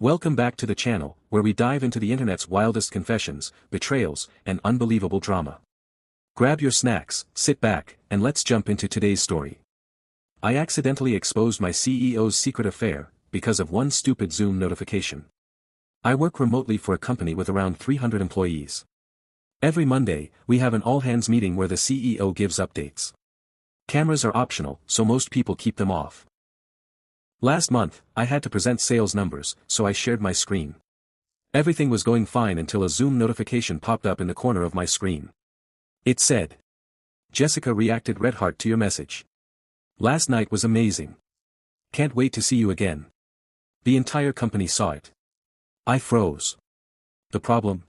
Welcome back to the channel, where we dive into the internet's wildest confessions, betrayals, and unbelievable drama. Grab your snacks, sit back, and let's jump into today's story. I accidentally exposed my CEO's secret affair, because of one stupid Zoom notification. I work remotely for a company with around 300 employees. Every Monday, we have an all-hands meeting where the CEO gives updates. Cameras are optional, so most people keep them off. Last month, I had to present sales numbers, so I shared my screen. Everything was going fine until a Zoom notification popped up in the corner of my screen. It said, "Jessica reacted red heart to your message. Last night was amazing. Can't wait to see you again." The entire company saw it. I froze. The problem?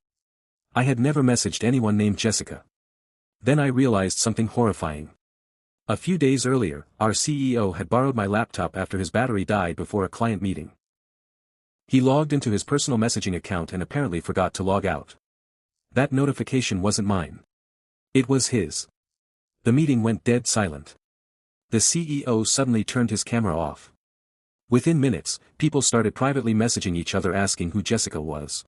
I had never messaged anyone named Jessica. Then I realized something horrifying. A few days earlier, our CEO had borrowed my laptop after his battery died before a client meeting. He logged into his personal messaging account and apparently forgot to log out. That notification wasn't mine. It was his. The meeting went dead silent. The CEO suddenly turned his camera off. Within minutes, people started privately messaging each other asking who Jessica was.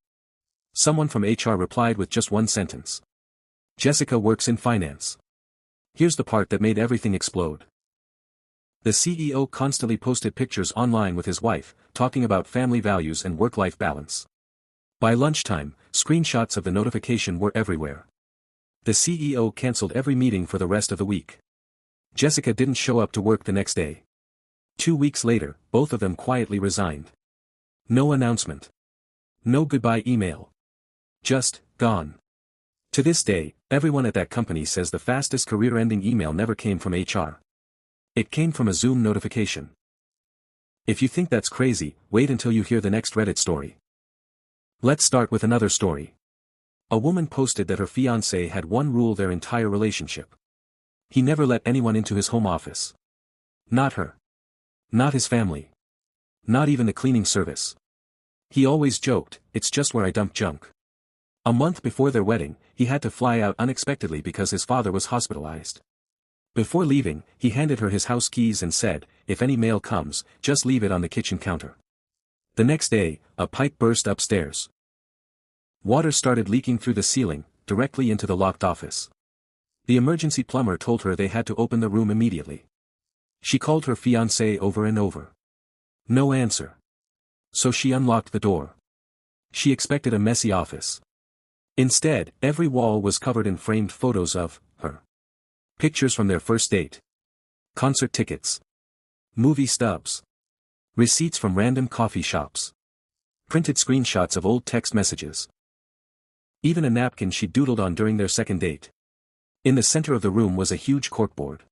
Someone from HR replied with just one sentence. "Jessica works in finance." Here's the part that made everything explode. The CEO constantly posted pictures online with his wife, talking about family values and work-life balance. By lunchtime, screenshots of the notification were everywhere. The CEO canceled every meeting for the rest of the week. Jessica didn't show up to work the next day. 2 weeks later, both of them quietly resigned. No announcement. No goodbye email. Just, gone. To this day, everyone at that company says the fastest career-ending email never came from HR. It came from a Zoom notification. If you think that's crazy, wait until you hear the next Reddit story. Let's start with another story. A woman posted that her fiancé had one rule their entire relationship. He never let anyone into his home office. Not her. Not his family. Not even the cleaning service. He always joked, "It's just where I dump junk." A month before their wedding, he had to fly out unexpectedly because his father was hospitalized. Before leaving, he handed her his house keys and said, "If any mail comes, just leave it on the kitchen counter." The next day, a pipe burst upstairs. Water started leaking through the ceiling, directly into the locked office. The emergency plumber told her they had to open the room immediately. She called her fiancé over and over. No answer. So she unlocked the door. She expected a messy office. Instead, every wall was covered in framed photos of her. Pictures from their first date. Concert tickets. Movie stubs. Receipts from random coffee shops. Printed screenshots of old text messages. Even a napkin she doodled on during their second date. In the center of the room was a huge corkboard.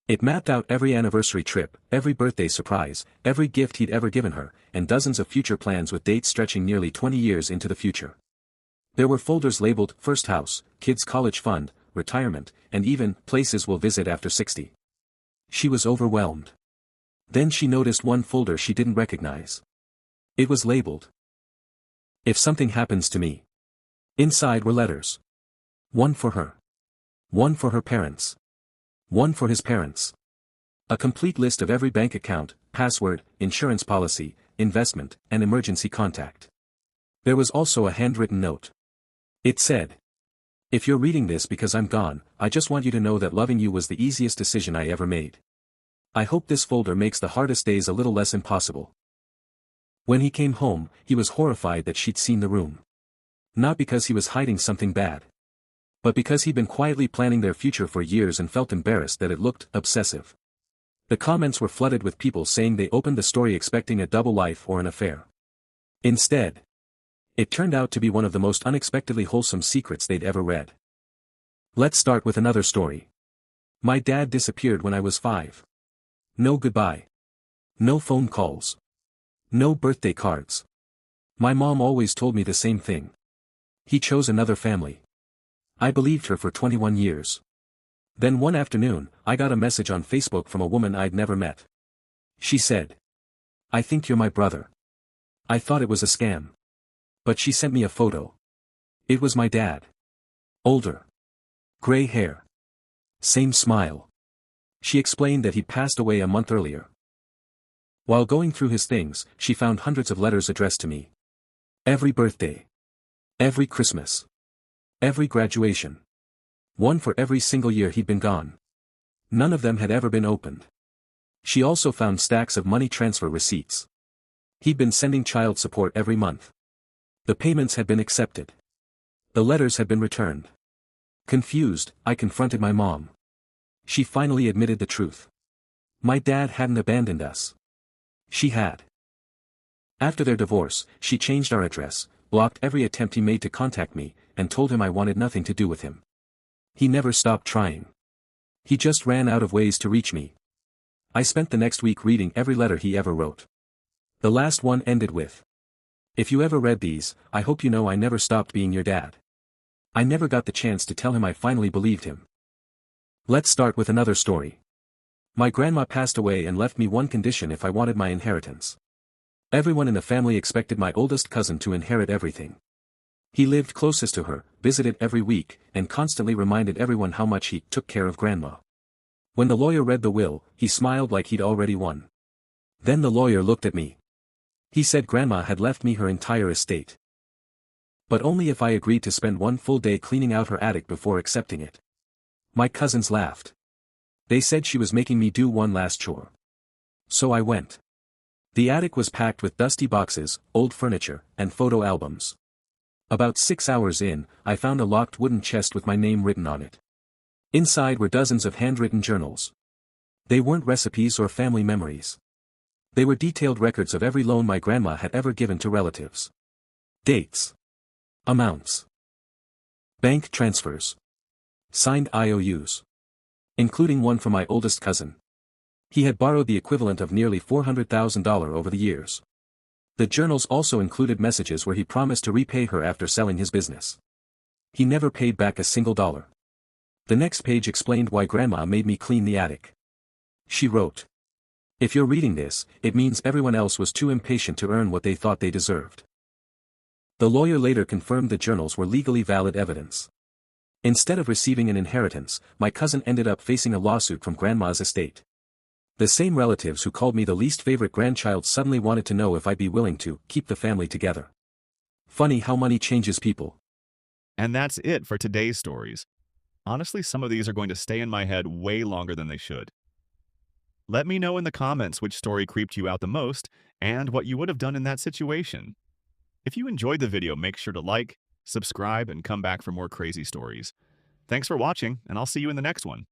It mapped out every anniversary trip, every birthday surprise, every gift he'd ever given her, and dozens of future plans with dates stretching nearly 20 years into the future. There were folders labeled, "First House," "Kids' College Fund," "Retirement," and even, "Places we'll visit after 60. She was overwhelmed. Then she noticed one folder she didn't recognize. It was labeled, "If something happens to me." Inside were letters. One for her. One for her parents. One for his parents. A complete list of every bank account, password, insurance policy, investment, and emergency contact. There was also a handwritten note. It said, "If you're reading this because I'm gone, I just want you to know that loving you was the easiest decision I ever made. I hope this folder makes the hardest days a little less impossible." When he came home, he was horrified that she'd seen the room. Not because he was hiding something bad. But because he'd been quietly planning their future for years and felt embarrassed that it looked obsessive. The comments were flooded with people saying they opened the story expecting a double life or an affair. Instead, it turned out to be one of the most unexpectedly wholesome secrets they'd ever read. Let's start with another story. My dad disappeared when I was 5. No goodbye. No phone calls. No birthday cards. My mom always told me the same thing. He chose another family. I believed her for 21 years. Then one afternoon, I got a message on Facebook from a woman I'd never met. She said, "I think you're my brother." I thought it was a scam. But she sent me a photo. It was my dad. Older. Gray hair. Same smile. She explained that he'd passed away a month earlier. While going through his things, she found hundreds of letters addressed to me. Every birthday. Every Christmas. Every graduation. One for every single year he'd been gone. None of them had ever been opened. She also found stacks of money transfer receipts. He'd been sending child support every month. The payments had been accepted. The letters had been returned. Confused, I confronted my mom. She finally admitted the truth. My dad hadn't abandoned us. She had. After their divorce, she changed our address, blocked every attempt he made to contact me, and told him I wanted nothing to do with him. He never stopped trying. He just ran out of ways to reach me. I spent the next week reading every letter he ever wrote. The last one ended with, "If you ever read these, I hope you know I never stopped being your dad." I never got the chance to tell him I finally believed him. Let's start with another story. My grandma passed away and left me one condition if I wanted my inheritance. Everyone in the family expected my oldest cousin to inherit everything. He lived closest to her, visited every week, and constantly reminded everyone how much he took care of Grandma. When the lawyer read the will, he smiled like he'd already won. Then the lawyer looked at me. He said Grandma had left me her entire estate. But only if I agreed to spend one full day cleaning out her attic before accepting it. My cousins laughed. They said she was making me do one last chore. So I went. The attic was packed with dusty boxes, old furniture, and photo albums. About 6 hours in, I found a locked wooden chest with my name written on it. Inside were dozens of handwritten journals. They weren't recipes or family memories. They were detailed records of every loan my grandma had ever given to relatives. Dates. Amounts. Bank transfers. Signed IOUs. Including one from my oldest cousin. He had borrowed the equivalent of nearly $400,000 over the years. The journals also included messages where he promised to repay her after selling his business. He never paid back a single dollar. The next page explained why Grandma made me clean the attic. She wrote, "If you're reading this, it means everyone else was too impatient to earn what they thought they deserved." The lawyer later confirmed the journals were legally valid evidence. Instead of receiving an inheritance, my cousin ended up facing a lawsuit from Grandma's estate. The same relatives who called me the least favorite grandchild suddenly wanted to know if I'd be willing to keep the family together. Funny how money changes people. And that's it for today's stories. Honestly, some of these are going to stay in my head way longer than they should. Let me know in the comments which story creeped you out the most and what you would have done in that situation. If you enjoyed the video, make sure to like, subscribe, and come back for more crazy stories. Thanks for watching, and I'll see you in the next one.